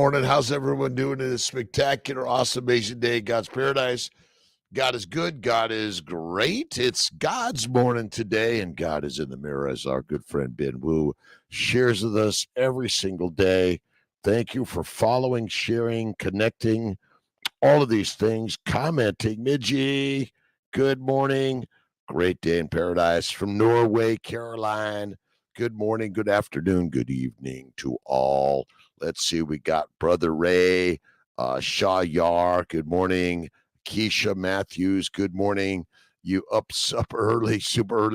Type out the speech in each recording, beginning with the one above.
morning. How's everyone doing in this spectacular, awesome, amazing day? God's paradise. God is good. God is great. It's God's morning today, and God is in the mirror, as our good friend Ben Wu shares with us every single day. Thank you for following, sharing, connecting, all of these things, commenting. Midgie, good morning. Great day in paradise from Norway, Caroline. Good morning, good afternoon, good evening to all. Let's see, we got Brother Ray, Shaw Yar, good morning. Keisha Matthews, good morning. You up super early.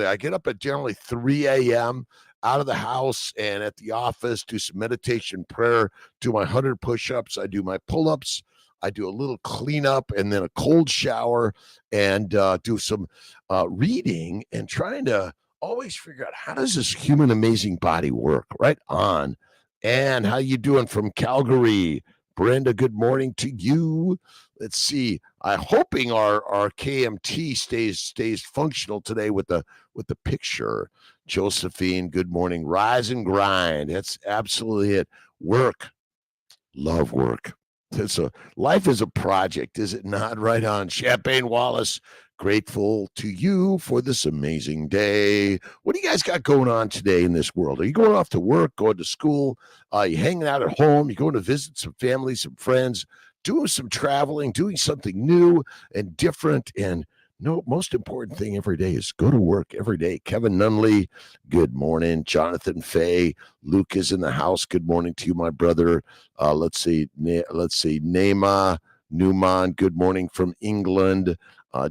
I get up at generally 3 a.m., out of the house and at the office, do some meditation prayer, do my 100 push-ups, I do my pull-ups, I do a little cleanup and then a cold shower and do some reading and trying to always figure out how does this human amazing body work, right on. And how you doing from Calgary? Brenda, good morning to you. Let's see. I'm hoping our KMT stays functional today with the picture. Josephine, good morning. Rise and grind. That's absolutely it. Work. Love work. Life is a project, is it not? Right on. Champagne Wallace, grateful to you for this amazing day. What do you guys got going on today in this world? Are you going off to work, going to school? You hanging out at home? You going to visit some family, some friends, doing some traveling, doing something new and different? And no, most important thing every day is go to work every day. Kevin Nunley, good morning. Jonathan Fay, Luke is in the house. Good morning to you, my brother. Let's see, Neema Newman, good morning from England.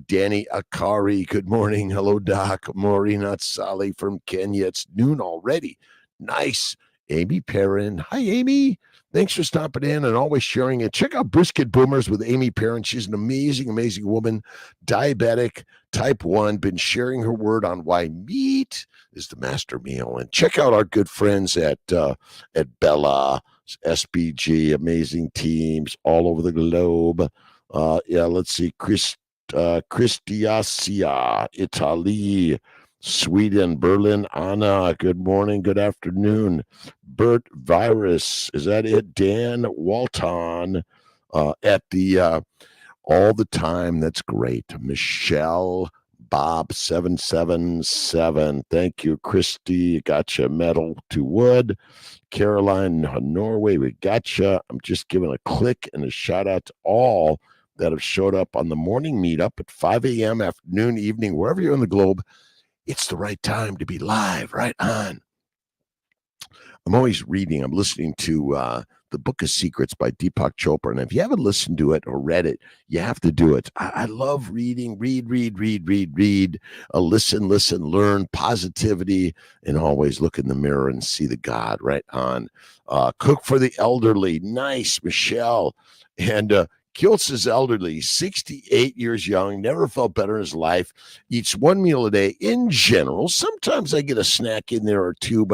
Danny Akari, good morning. Hello, Doc. Maureen Sally from Kenya. It's noon already. Nice. Amy Perrin. Hi, Amy. Thanks for stopping in and always sharing it. Check out Brisket Boomers with Amy Perrin. She's an amazing, amazing woman, diabetic, type 1, been sharing her word on why meat is the master meal. And check out our good friends at Bella, SBG, amazing teams all over the globe. Let's see, Cristiacia, Italy, Sweden, Berlin, Anna, good morning, good afternoon. Bert Virus, is that it? Dan Walton at the all the time, that's great. Michelle, Bob 777, thank you. Christy, gotcha. Metal to wood. Caroline, Norway, we gotcha. I'm just giving a click and a shout out to all that have showed up on the morning meetup at 5 a.m., afternoon, evening, wherever you're in the globe. It's the right time to be live, right on. I'm always reading. I'm listening to The Book of Secrets by Deepak Chopra. And if you haven't listened to it or read it, you have to do it. I love reading, read, listen, learn, positivity, and always look in the mirror and see the God, right on. Cook for the elderly. Nice, Michelle. And Kiltz is elderly, 68 years young, never felt better in his life, eats one meal a day in general. Sometimes I get a snack in there or two,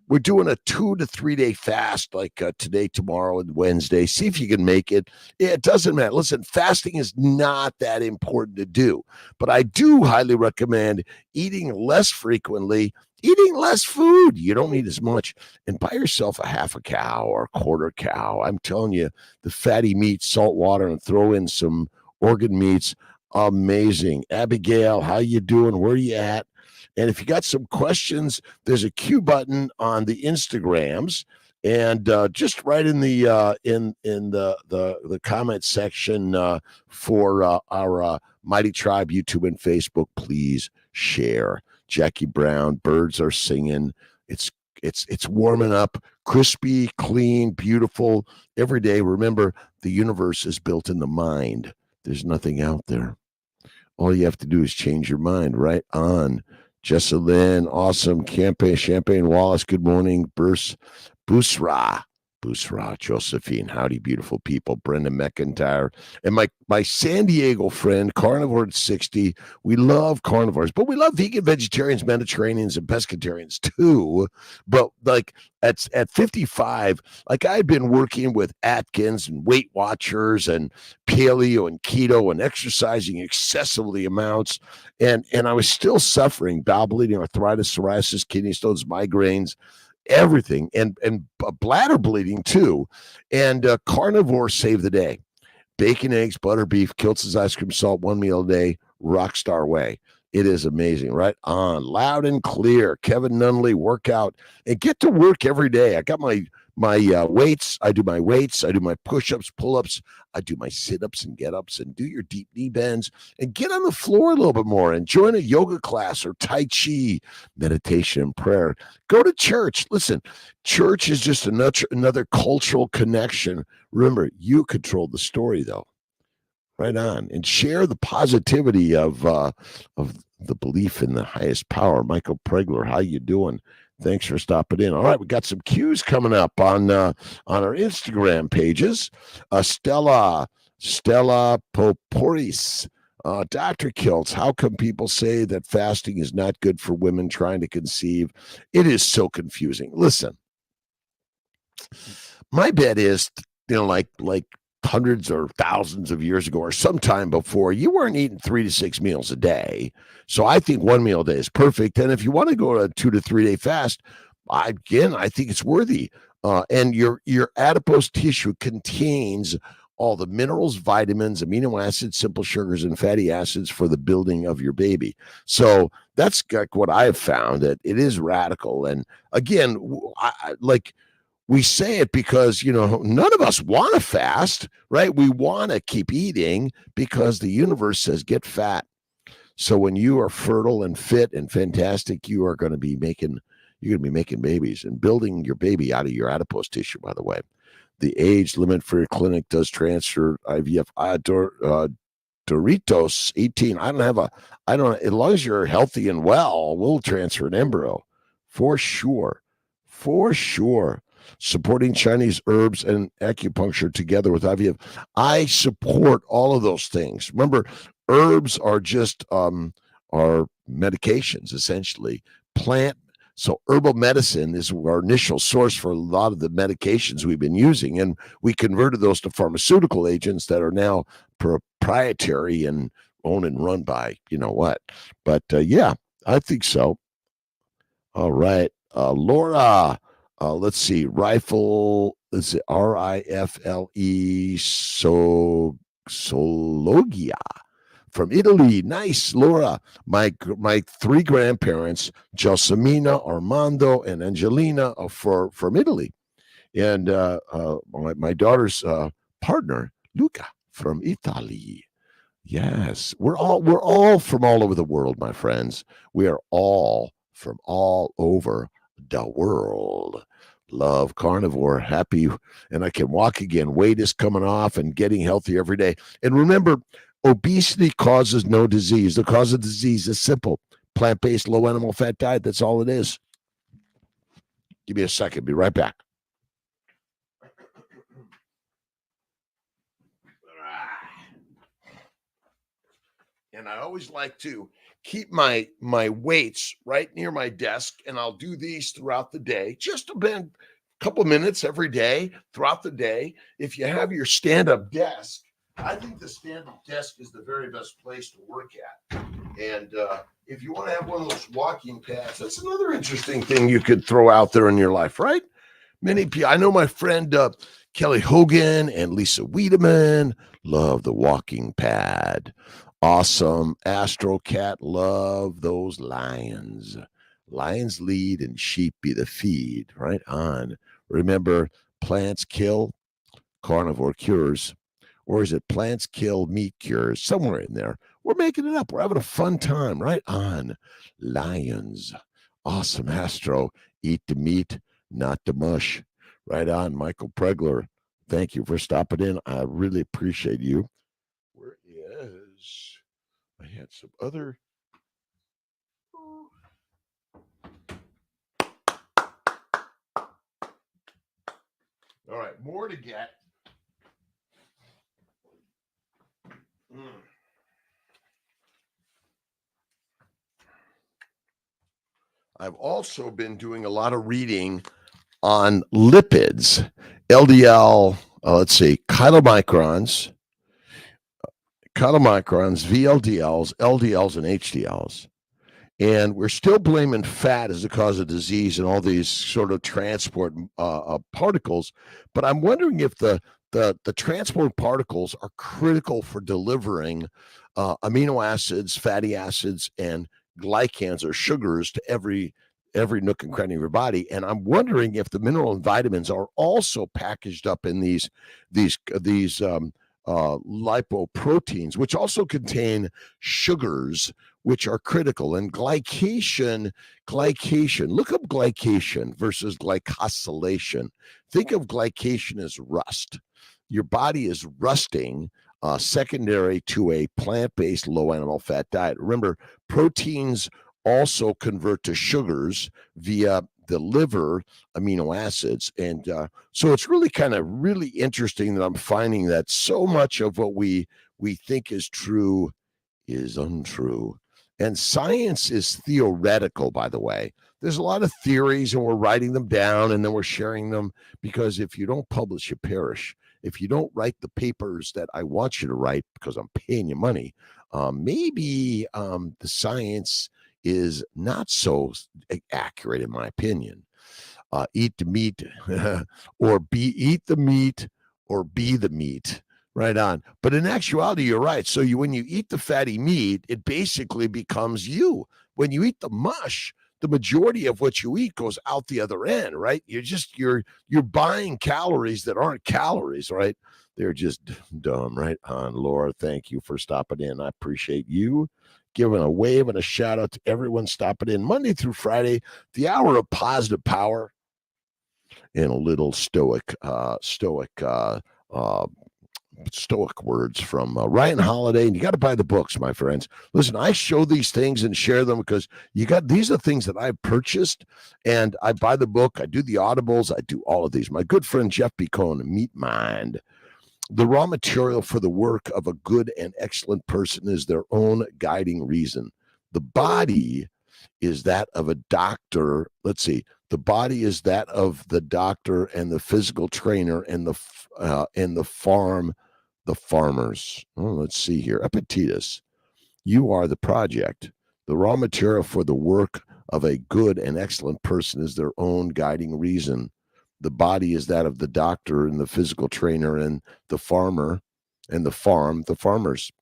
we're doing a 2 to 3 day fast like today, tomorrow, and Wednesday. See if you can make it. It doesn't matter. Listen, fasting is not that important to do, but I do highly recommend eating less frequently, eating less food. You don't need as much. And buy yourself a half a cow or a quarter cow. I'm telling you, the fatty meat, salt water, and throw in some organ meats. Amazing. Abigail, how you doing? Where you at? And if you got some questions, there's a Q button on the Instagrams. And just right in the the comment section for our Mighty Tribe YouTube and Facebook, please share. Jackie Brown, birds are singing. It's warming up, crispy, clean, beautiful every day. Remember, the universe is built in the mind. There's nothing out there. All you have to do is change your mind. Right on. Jessalyn, awesome. Champagne Wallace, good morning. Busra, Josephine, howdy, beautiful people. Brenda McIntyre, and my San Diego friend, Carnivore at 60. We love carnivores, but we love vegan, vegetarians, Mediterraneans, and pescatarians too. But like at 55, like I've been working with Atkins and Weight Watchers and paleo and keto and exercising excessively amounts, and I was still suffering bowel bleeding, arthritis, psoriasis, kidney stones, migraines. everything, and bladder bleeding too. And carnivore save the day. Bacon, eggs, butter, beef, Kiltz's ice cream, salt, one meal a day, rock star way. It is amazing, right on, loud and clear. Kevin Nunley, workout and get to work every day. I got my weights. I do my weights. I do my push-ups, pull-ups. I do my sit-ups and get-ups, and do your deep knee bends, and get on the floor a little bit more, and join a yoga class or Tai Chi, meditation and prayer. Go to church. Listen, church is just another cultural connection. Remember, you control the story, though. Right on, and share the positivity of the belief in the highest power. Michael Pregler, how you doing? Thanks for stopping in. All right, we got some cues coming up on our Instagram pages. Stella Poporis. Dr. Kiltz, how come people say that fasting is not good for women trying to conceive? It is so confusing. Listen, my bet is, like hundreds or thousands of years ago or sometime before, you weren't eating 3 to 6 meals a day. So I think 1 meal a day is perfect. And if you want to go to a 2 to 3 day fast, I think it's worthy. And your adipose tissue contains all the minerals, vitamins, amino acids, simple sugars, and fatty acids for the building of your baby. So that's what I have found, that it is radical. And again, we say it because, none of us want to fast, right? We want to keep eating because the universe says get fat. So when you are fertile and fit and fantastic, you are going to be making babies and building your baby out of your adipose tissue, by the way. The age limit for your clinic does transfer IVF. Doritos 18. I don't, as long as you're healthy and well, we'll transfer an embryo for sure. For sure. Supporting Chinese herbs and acupuncture together with IVF. I support all of those things. Remember, herbs are just are medications, essentially. So herbal medicine is our initial source for a lot of the medications we've been using, and we converted those to pharmaceutical agents that are now proprietary and owned and run by what. But yeah, I think so. All right, Laura. Let's see. Rifle. Is it Rifle? Sologia from Italy. Nice, Laura. My 3 grandparents, Gelsomina, Armando, and Angelina, are from Italy, and my daughter's partner, Luca, from Italy. Yes, we're all from all over the world, my friends. We are all from all over the world. Love carnivore, happy, and I can walk again. Weight is coming off and getting healthy every day. And remember, obesity causes no disease. The cause of disease is simple: plant-based, low animal fat diet. That's all it is. Give me a second. Be right back. And I always like to keep my weights right near my desk, and I'll do these throughout the day, just a couple minutes every day throughout the day. If you have your stand-up desk, I think the stand-up desk is the very best place to work at. And if you want to have one of those walking pads, that's another interesting thing you could throw out there in your life, right? Many people, I know my friend Kelly Hogan and Lisa Wiedemann love the walking pad. Awesome. Astro Cat, love those lions. Lions lead and sheep be the feed. Right on. Remember, plants kill, carnivore cures. Or is it plants kill, meat cures? Somewhere in there. We're making it up. We're having a fun time. Right on. Lions. Awesome. Astro, eat the meat, not the mush. Right on. Michael Pregler, thank you for stopping in. I really appreciate you. Where is... I had some other. All right, more to get. I've also been doing a lot of reading on lipids, LDL, chylomicrons, VLDLs, LDLs, and HDLs. And we're still blaming fat as the cause of disease and all these sort of transport particles. But I'm wondering if the transport particles are critical for delivering amino acids, fatty acids, and glycans or sugars to every nook and cranny of your body. And I'm wondering if the mineral and vitamins are also packaged up in these lipoproteins, which also contain sugars, which are critical. And glycation, look up glycation versus glycosylation. Think of glycation as rust. Your body is rusting secondary to a plant-based low animal fat diet. Remember, proteins also convert to sugars via the liver amino acids. And so it's really really interesting that I'm finding that so much of what we think is true is untrue. And science is theoretical, by the way. There's a lot of theories, and we're writing them down, and then we're sharing them, because if you don't publish, you perish. If you don't write the papers that I want you to write because I'm paying you money, maybe the science is not so accurate, in my opinion. Eat the meat eat the meat or be the meat. Right on. But in actuality, you're right. So when you eat the fatty meat, it basically becomes you. When you eat the mush, the majority of what you eat goes out the other end, right? You're buying calories that aren't calories, right? They're just dumb, right on. Laura, thank you for stopping in. I appreciate you giving a wave and a shout out to everyone stopping in Monday through Friday, the hour of positive power, and a little stoic words from Ryan Holiday. And you got to buy the books, my friends. Listen, I show these things and share them because these are things that I've purchased, and I buy the book. I do the audibles. I do all of these. My good friend Jeff B. Cohn, Meat Mind. The raw material for the work of a good and excellent person is their own guiding reason. The body is that of a doctor. Let's see. The body is that of the doctor and the physical trainer and the farmers. Oh, let's see here. Epictetus, you are the project. The raw material for the work of a good and excellent person is their own guiding reason. The body is that of the doctor and the physical trainer and the farmer, and the farmers.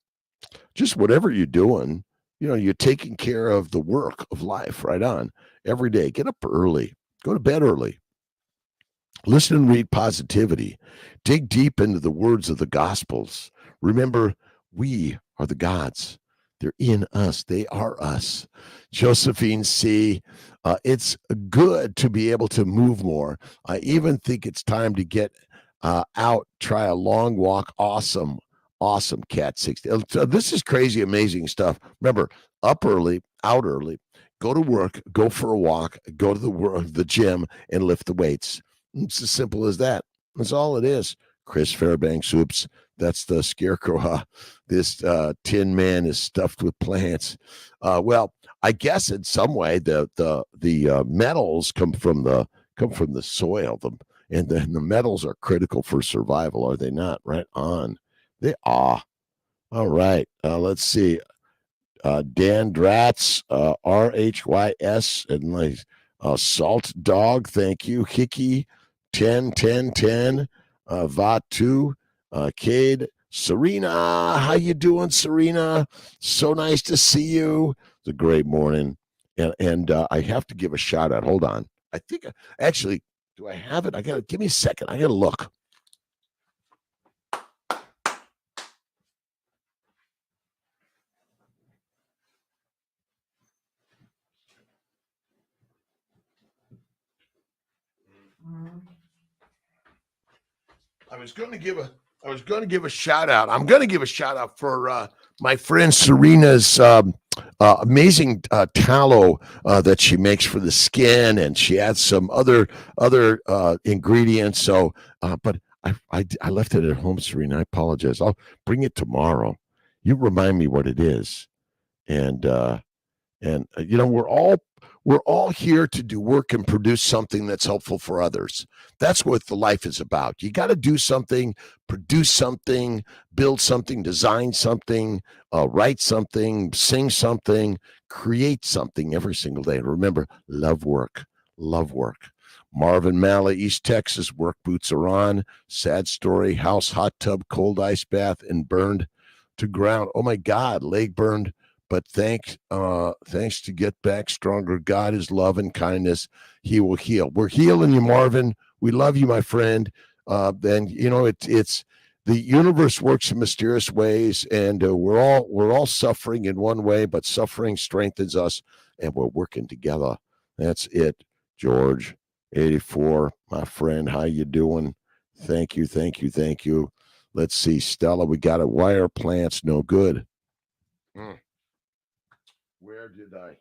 Just whatever you're doing, you're taking care of the work of life. Right on. Every day. Get up early. Go to bed early. Listen and read positivity. Dig deep into the words of the Gospels. Remember, we are the gods. They're in us. They are us. Josephine C., it's good to be able to move more. I even think it's time to get out, try a long walk. Awesome, Cat 60. This is crazy, amazing stuff. Remember, up early, out early, go to work, go for a walk, go to the gym, and lift the weights. It's as simple as that. That's all it is. Chris Fairbanks, oops, that's the scarecrow. This tin man is stuffed with plants. Well, I guess in some way the metals come from the soil. And the metals are critical for survival, are they not? Right on. They are. All right. Let's see. Dan Dratz, RHYS, and like Salt Dog, thank you. Hickey, 10, Vatu, Cade, Serena, how you doing, Serena? So nice to see you. It's a great morning, and I have to give a shout out. Hold on, I think actually, do I have it? Give me a second. I gotta look. I was going to give a shout out. I'm going to give a shout out for my friend Serena's amazing tallow that she makes for the skin, and she adds some other ingredients. So, but I left it at home, Serena. I apologize. I'll bring it tomorrow. You remind me what it is, and we're all here to do work and produce something that's helpful for others. That's what the life is about. You got to do something, produce something, build something, design something, write something, sing something, create something every single day. And remember, love work, love work. Marvin Malley, East Texas, work boots are on. Sad story, house hot tub, cold ice bath, and burned to ground. Oh my God, leg burned. But thanks to get back stronger. God is love and kindness. He will heal. We're healing you, Marvin. We love you, my friend. Then it's the universe works in mysterious ways, and we're all suffering in one way, but suffering strengthens us, and we're working together. That's it, George. 84, my friend, how you doing? Thank you. Let's see, Stella, we got it. Why are plants no good? Where did I?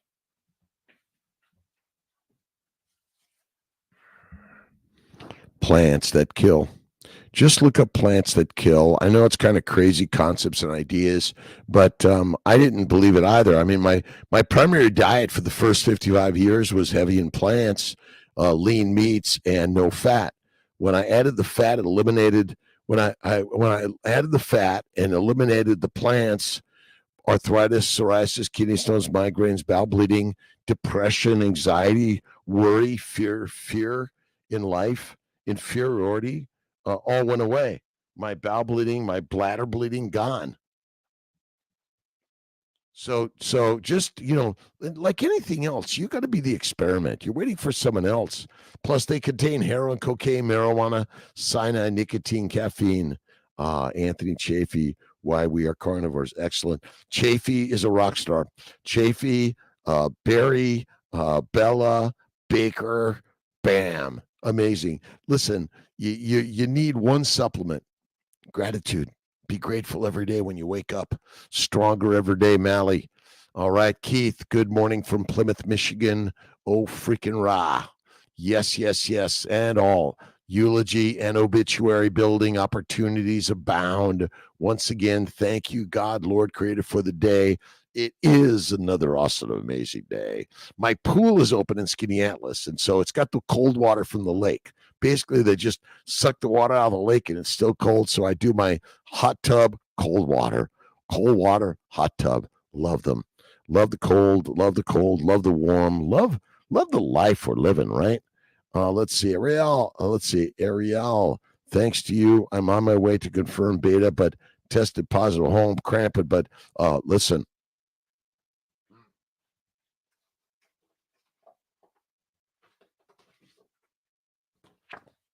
Plants that kill. Just look up plants that kill. I know it's kind of crazy concepts and ideas, but I didn't believe it either. I mean, my primary diet for the first 55 years was heavy in plants, lean meats, and no fat. When I added the fat, it eliminated. When I added the fat and eliminated the plants, arthritis, psoriasis, kidney stones, migraines, bowel bleeding, depression, anxiety, worry, fear in life, inferiority, all went away. My bowel bleeding, my bladder bleeding, gone. So just, like anything else, you got to be the experiment. You're waiting for someone else. Plus, they contain heroin, cocaine, marijuana, cyanide, nicotine, caffeine. Anthony Chafee, why we are carnivores. Excellent. Chafee is a rock star. Chafee, Barry, Bella, Baker, bam. Amazing. Listen, you need one supplement. Gratitude. Be grateful every day when you wake up. Stronger every day, Mally. All right, Keith, good morning from Plymouth, Michigan. Oh, freaking rah. Yes. And all. Eulogy and obituary building opportunities abound. Once again, thank you, God, Lord, Creator, for the day. It is another awesome, amazing day. My pool is open in Skinny Atlas, and so it's got the cold water from the lake. Basically, they just suck the water out of the lake, and it's still cold, so I do my hot tub, cold water, hot tub. Love them. Love the cold, love the warm, love the life we're living, right? Let's see, Ariel. Ariel, thanks to you, I'm on my way to confirm beta, but tested positive home cramping. But listen.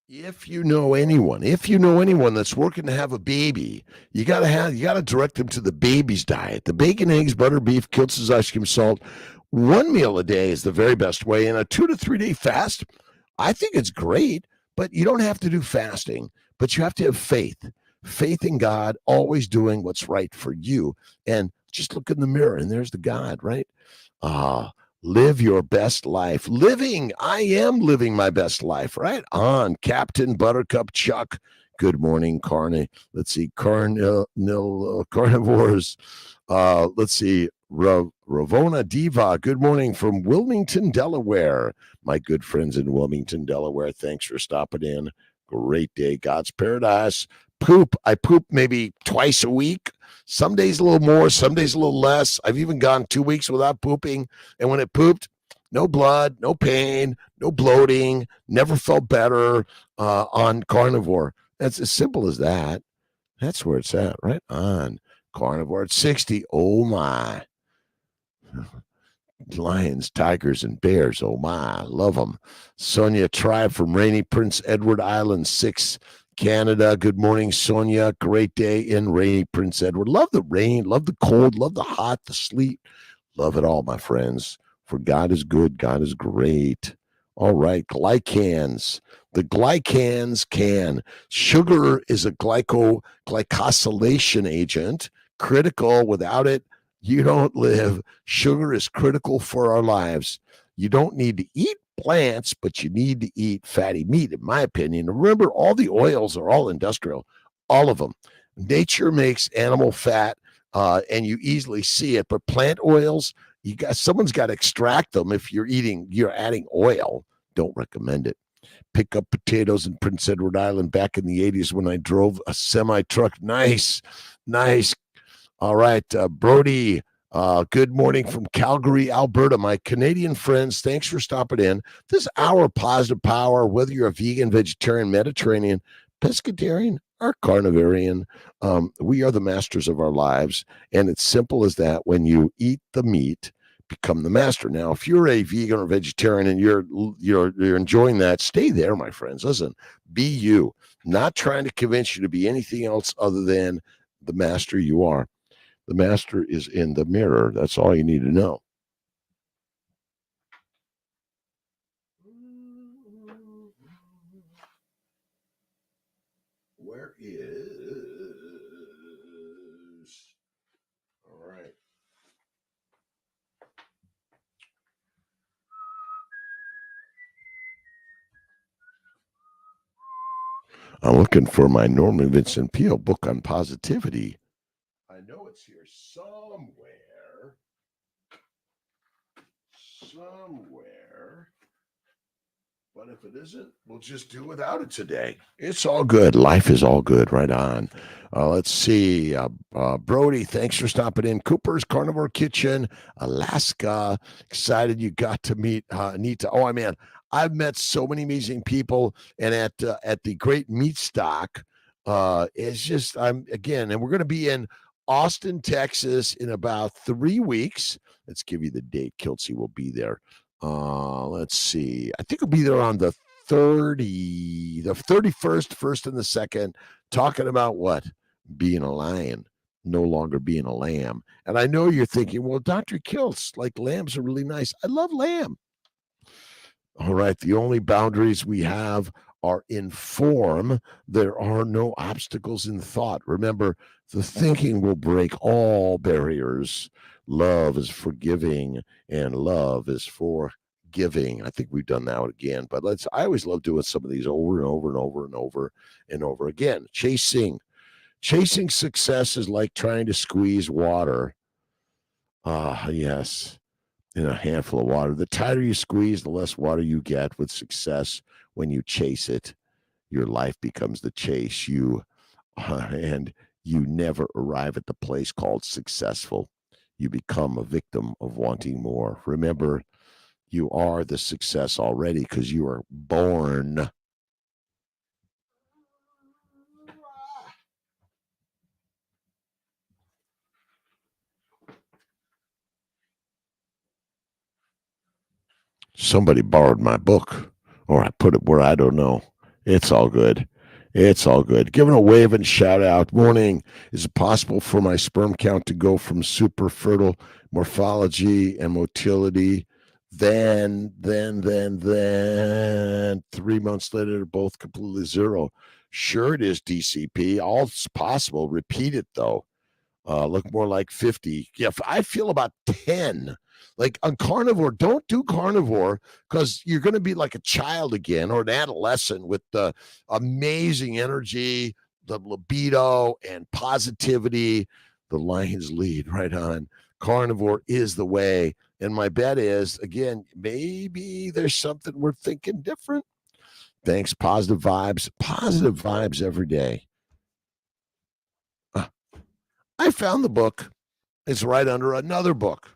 If you know anyone that's working to have a baby, you gotta direct them to the baby's diet. The bacon, eggs, butter, beef, Kiltz's ice cream, salt. One meal a day is the very best way. And a 2 to 3 day fast, I think it's great, but you don't have to do fasting, but you have to have faith in God, always doing what's right for you. And just look in the mirror and there's the God, right? Live your best life. I am living my best life, right? On Captain Buttercup Chuck. Good morning, Let's see, carnivores. Let's see, Ravona Diva. Good morning from Wilmington, Delaware. My good friends in Wilmington, Delaware. Thanks for stopping in. Great day. God's paradise. I poop maybe twice a week. Some days a little more, some days a little less. I've even gone 2 weeks without pooping. And when it pooped, no blood, no pain, no bloating, never felt better on carnivore. That's as simple as that. That's where it's at, right on carnivore at 60. Oh, my. Lions, tigers, and bears. Oh, my. Love them. Sonia Tribe from rainy Prince Edward Island, 6. Canada. Good morning, Sonia. Great day in rainy Prince Edward. Love the rain, love the cold, love the hot, the sleet. Love it all, my friends. For God is good, God is great. All right, glycans. The glycans can. Sugar is a glycosylation agent, critical. Without it, you don't live. Sugar is critical for our lives. You don't need to eat plants, but you need to eat fatty meat, in my opinion. Remember, all the oils are all industrial, all of them. Nature makes animal fat, and you easily see it. But plant oils, someone's got to extract them. If you're adding oil, don't recommend it. Pick up potatoes in Prince Edward Island back in the 80s when I drove a semi truck. Nice. All right, Brody. Good morning from Calgary, Alberta. My Canadian friends, thanks for stopping in. This hour of positive power, whether you're a vegan, vegetarian, Mediterranean, pescatarian, or carnivorian, we are the masters of our lives. And it's simple as that. When you eat the meat, become the master. Now, if you're a vegan or vegetarian and you're enjoying that, stay there, my friends. Listen, be you. Not trying to convince you to be anything else other than the master you are. The master is in the mirror. That's all you need to know. Where is? All right. I'm looking for my Norman Vincent Peale book on positivity. I know it's here somewhere. But if it isn't, we'll just do without it today. It's all good. Life is all good. Right on. Let's see. Brody, thanks for stopping in. Cooper's Carnivore Kitchen, Alaska. Excited you got to meet Anita. Oh, man, I've met so many amazing people. And at the Great Meat Stock, it's just, and we're going to be in Austin, Texas in about 3 weeks. Let's give you the date. Kiltz will be there. Let's see. I think I'll be there on the 31st, 1st and the 2nd, talking about what? Being a lion, no longer being a lamb. And I know you're thinking, well, Dr. Kiltz, like lambs are really nice. I love lamb. All right. The only boundaries we have are in form. There are no obstacles in thought. Remember, the thinking will break all barriers. Love is forgiving, and love is for giving. I think we've done that again, but I always love doing some of these over and over and over and over and over again. Chasing success is like trying to squeeze water. Yes, in a handful of water. The tighter you squeeze, the less water you get. With success, when you chase it, your life becomes the chase. And you never arrive at the place called successful. You become a victim of wanting more. Remember, you are the success already because you are born. Somebody borrowed my book, or I put it where I don't know. It's all good. It's all good. Giving a wave and shout out. Morning. Is it possible for my sperm count to go from super fertile morphology and motility? Then 3 months later, they're both completely zero. Sure, it is DCP. All's possible. Repeat it, though. Look more like 50. Yeah, I feel about 10. Like on carnivore, don't do carnivore because you're going to be like a child again or an adolescent with the amazing energy, the libido, and positivity. The lions lead right on. Carnivore is the way. And my bet is, again, maybe there's something we're thinking different. Thanks. Positive vibes every day. I found the book. It's right under another book.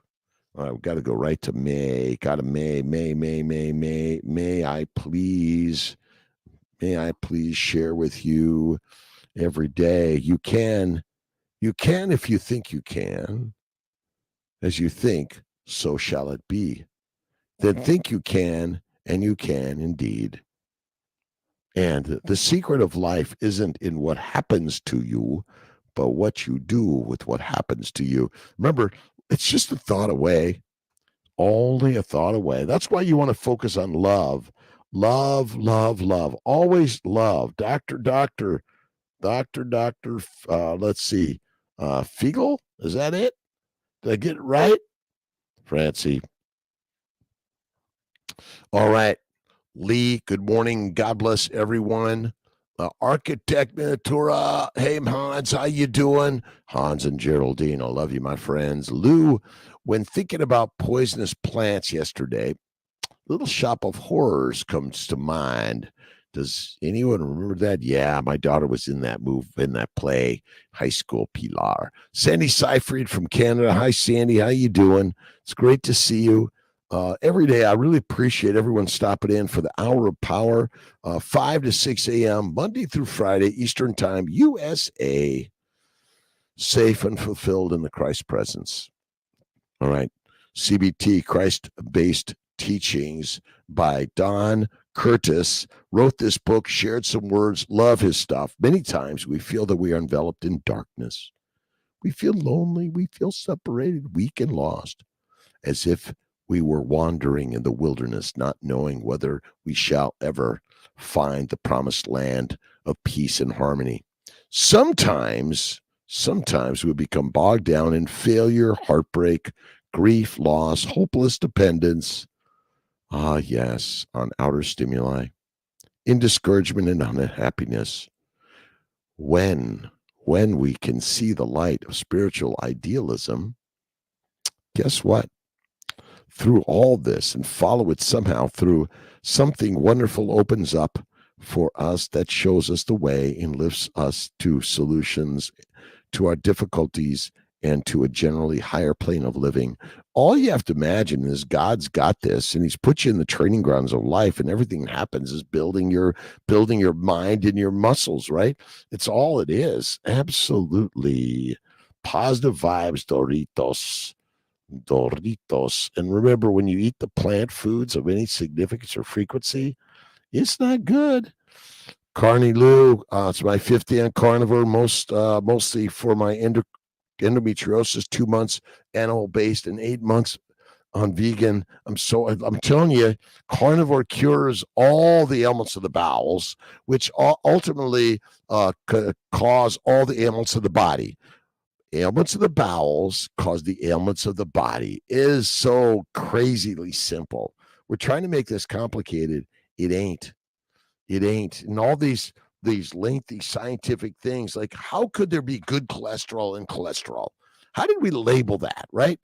All right, we've got to go right to May. Got to May. May I please share with you every day. You can if you think you can. As you think, so shall it be. Then think you can, and you can indeed. And the secret of life isn't in what happens to you, but what you do with what happens to you. Remember, it's just a thought away, only a thought away. That's why you want to focus on love. Love. Always love. Doctor. Let's see. Fiegel? Is that it? Did I get it right? Francie. All right. Lee, good morning. God bless everyone. Architect Miniatura. Hey, Hans, how you doing? Hans and Geraldine, I love you, my friends. Lou, when thinking about poisonous plants yesterday, Little Shop of Horrors comes to mind. Does anyone remember that? Yeah, my daughter was in that play, High School Pilar. Sandy Seyfried from Canada. Hi, Sandy. How you doing? It's great to see you. Every day, I really appreciate everyone stopping in for the Hour of Power, 5 to 6 a.m., Monday through Friday, Eastern Time, USA. Safe and fulfilled in the Christ presence. All right. CBT, Christ-Based Teachings by Don Curtis, wrote this book, shared some words, love his stuff. Many times we feel that we are enveloped in darkness. We feel lonely. We feel separated, weak, and lost, as if we were wandering in the wilderness, not knowing whether we shall ever find the promised land of peace and harmony. Sometimes we become bogged down in failure, heartbreak, grief, loss, hopeless dependence. Ah, yes, on outer stimuli, in discouragement and unhappiness. When we can see the light of spiritual idealism, guess what? Through all this and follow it somehow through, something wonderful opens up for us that shows us the way and lifts us to solutions to our difficulties and to a generally higher plane of living. All you have to imagine is God's got this, and he's put you in the training grounds of life, and everything that happens is building your mind and your muscles, right? It's all it is. Absolutely. Positive vibes, Doritos. And remember, when you eat the plant foods of any significance or frequency, it's not good. Carney Lou, it's my 5th day on carnivore, mostly for my endometriosis, 2 months animal-based and 8 months on vegan. I'm telling you, carnivore cures all the ailments of the bowels, which ultimately cause all the ailments of the body. Ailments of the bowels cause the ailments of the body. It is so crazily simple. We're trying to make this complicated. It ain't. And all these lengthy scientific things, like how could there be good cholesterol and cholesterol? How did we label that, right?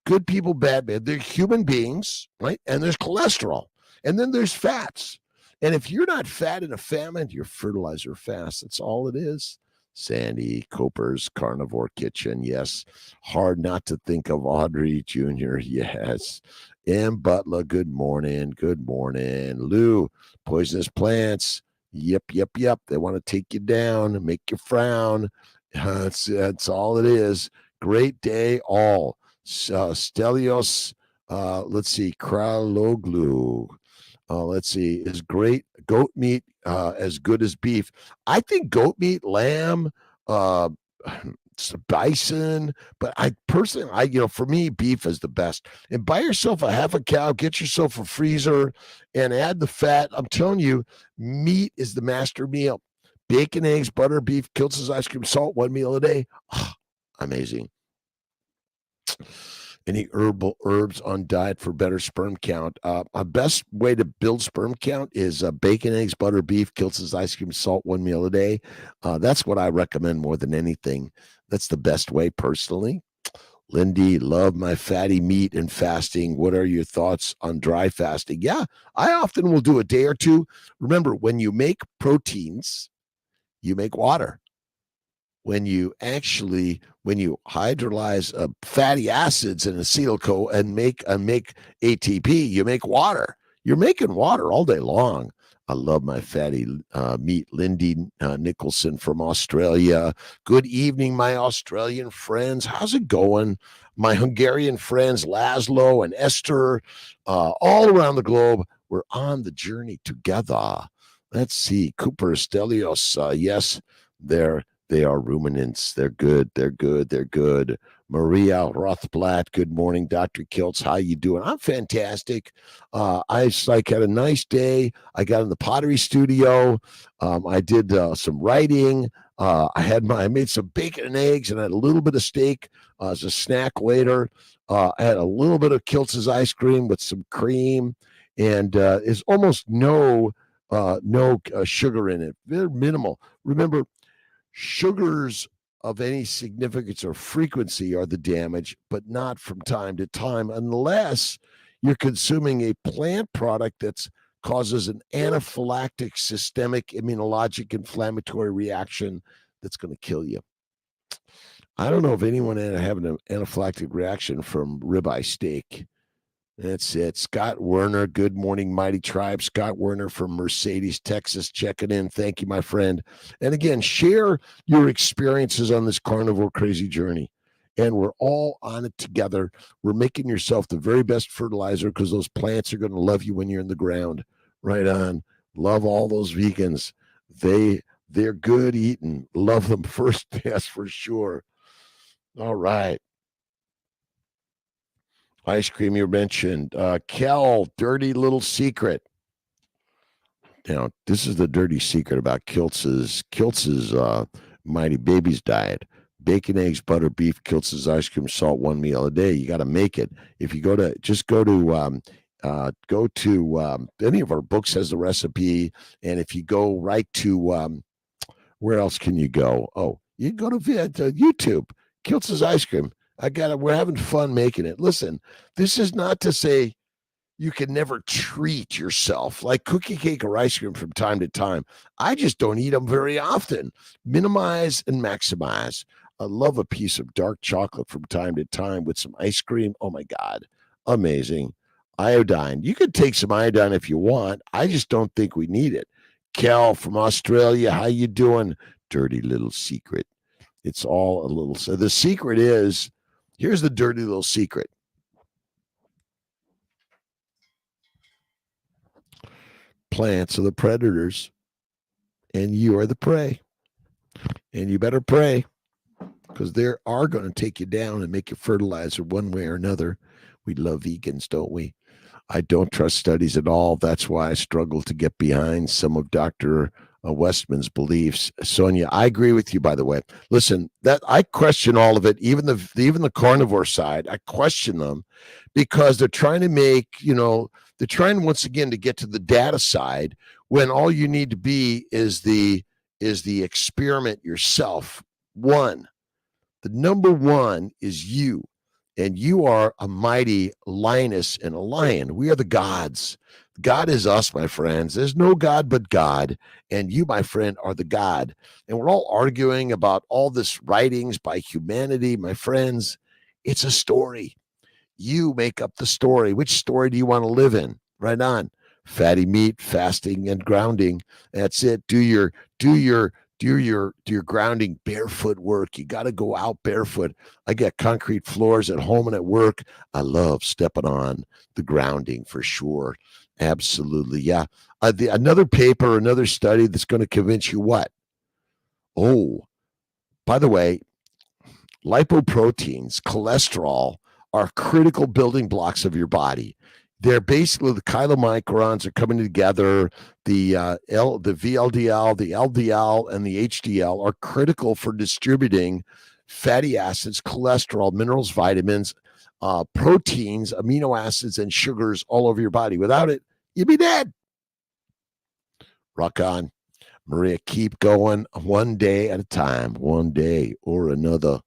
Good people, bad. They're human beings, right? And there's cholesterol. And then there's fats. And if you're not fat in a famine, you're fertilizer fast. That's all it is. Sandy Coper's Carnivore Kitchen. Yes. Hard not to think of Audrey Jr. Yes. M. Butler, good morning. Good morning. Lou, poisonous plants. Yep. They want to take you down, make you frown. That's all it is. Great day, all. Stelios, let's see, Kraloglu. Let's see, is great goat meat as good as beef? I think goat meat, lamb, bison, but I personally, for me, beef is the best. And buy yourself a half a cow, get yourself a freezer, and add the fat. I'm telling you, meat is the master meal. Bacon, eggs, butter, beef, Kiltz's ice cream, salt, one meal a day. Oh, amazing. Any herbs on diet for better sperm count? A best way to build sperm count is bacon, eggs, butter, beef, Kiltz's ice cream, salt, one meal a day. That's what I recommend more than anything. That's the best way personally. Lindy, love my fatty meat and fasting. What are your thoughts on dry fasting? Yeah, I often will do a day or two. Remember, when you make proteins, you make water. When you hydrolyze fatty acids in acetyl-CoA and make ATP, you make water. You're making water all day long. I love my fatty meat. Lindy Nicholson from Australia. Good evening, my Australian friends. How's it going? My Hungarian friends, Laszlo and Esther, all around the globe. We're on the journey together. Let's see. Cooper Stelios. Yes, they are ruminants. They're good. Maria Rothblatt. Good morning, Dr. Kiltz. How you doing? I'm fantastic. I had a nice day. I got in the pottery studio. I did some writing. I made some bacon and eggs, and I had a little bit of steak as a snack later. I had a little bit of Kiltz's ice cream with some cream, and there's almost no sugar in it. Very minimal. Remember, sugars of any significance or frequency are the damage, but not from time to time, unless you're consuming a plant product that's causes an anaphylactic systemic immunologic inflammatory reaction that's going to kill you. I don't know if anyone had having an anaphylactic reaction from ribeye steak. That's it. Scott Werner, good morning, Mighty Tribe. Scott Werner from Mercedes, Texas, checking in. Thank you, my friend. And again, share your experiences on this carnivore crazy journey. And we're all on it together. We're making yourself the very best fertilizer because those plants are going to love you when you're in the ground. Right on. Love all those vegans. They're good eating. Love them first, yes, for sure. All right. Ice cream you mentioned. Kel, dirty little secret. Now, this is the dirty secret about Kiltz's Mighty Babies diet. Bacon, eggs, butter, beef, Kiltz's ice cream, salt, one meal a day. You got to make it. If you go to any of our books has the recipe. And if you go right to, where else can you go? Oh, you can go to YouTube, Kiltz's ice cream. We're having fun making it. Listen, this is not to say you can never treat yourself like cookie cake or ice cream from time to time. I just don't eat them very often. Minimize and maximize. I love a piece of dark chocolate from time to time with some ice cream. Oh my God. Amazing. Iodine. You could take some iodine if you want. I just don't think we need it. Kel from Australia, how you doing? Dirty little secret. It's all a little. So the secret is, here's the dirty little secret. Plants are the predators, and you are the prey. And you better pray, because they are going to take you down and make you fertilizer one way or another. We love vegans, don't we? I don't trust studies at all. That's why I struggle to get behind some of Dr. Westman's beliefs. Sonia, I agree with you, by the way. Listen, that I question all of it, even the carnivore side. I question them because they're trying to make, they're trying once again to get to the data side when all you need to be is the experiment yourself. The number one is you. And you are a mighty lioness and a lion. We are the gods. God is us, my friends. There's no God but God. And you, my friend, are the God. And we're all arguing about all this writings by humanity, my friends. It's a story. You make up the story. Which story do you want to live in? Right on. Fatty meat, fasting, and grounding. That's it. Do your grounding barefoot work. You got to go out barefoot. I got concrete floors at home and at work. I love stepping on the grounding for sure. Absolutely. Yeah. Another paper, another study that's going to convince you what? Oh, by the way, lipoproteins, cholesterol are critical building blocks of your body. They're basically the chylomicrons are coming together. The VLDL, the LDL, and the HDL are critical for distributing fatty acids, cholesterol, minerals, vitamins, proteins, amino acids, and sugars all over your body. Without it, you'd be dead. Rock on. Maria, keep going one day at a time, one day or another.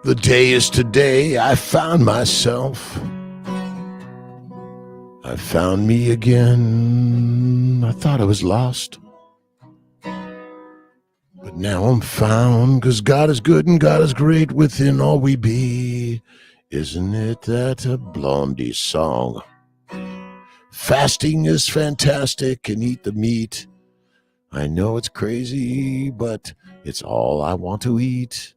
The day is today. I found myself. I found me again. I thought I was lost. But now I'm found, because God is good and God is great within all we be. Isn't it that a Blondie song? Fasting is fantastic and eat the meat. I know it's crazy, but it's all I want to eat.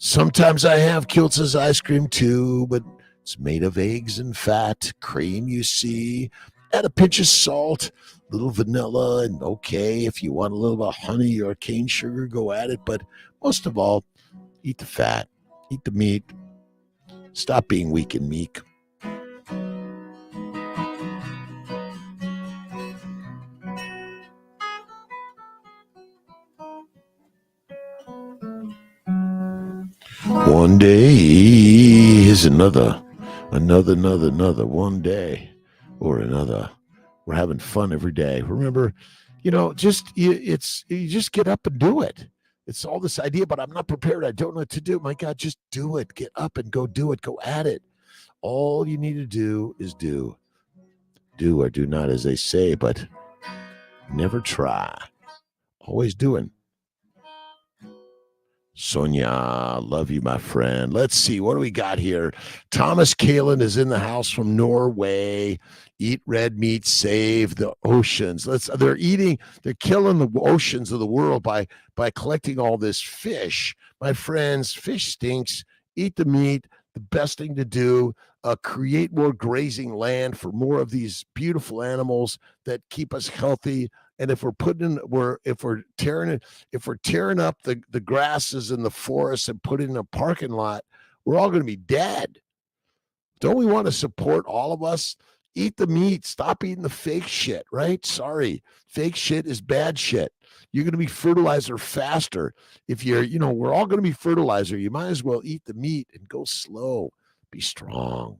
Sometimes I have Kiltz's ice cream too, but it's made of eggs and fat, cream, you see. Add a pinch of salt, a little vanilla, and okay, if you want a little bit of honey or cane sugar, go at it. But most of all, eat the fat, eat the meat. Stop being weak and meek. One day is another. One day or another. We're having fun every day. Remember, you just get up and do it. It's all this idea, but I'm not prepared. I don't know what to do. My God, just do it. Get up and go do it. Go at it. All you need to do is do. Do or do not, as they say, but never try. Always doing. Sonia, love you, my friend. Let's see. What do we got here? Thomas Kalin is in the house from Norway. Eat red meat, save the oceans. They're killing the oceans of the world by collecting all this fish. My friends, fish stinks. Eat the meat. The best thing to do. Create more grazing land for more of these beautiful animals that keep us healthy. And if we're tearing up the grasses in the forest and put it in a parking lot, we're all going to be dead. Don't we want to support all of us? Eat the meat. Stop eating the fake shit, right? Sorry. Fake shit is bad shit. You're going to be fertilizer faster. If we're all going to be fertilizer. You might as well eat the meat and go slow. Be strong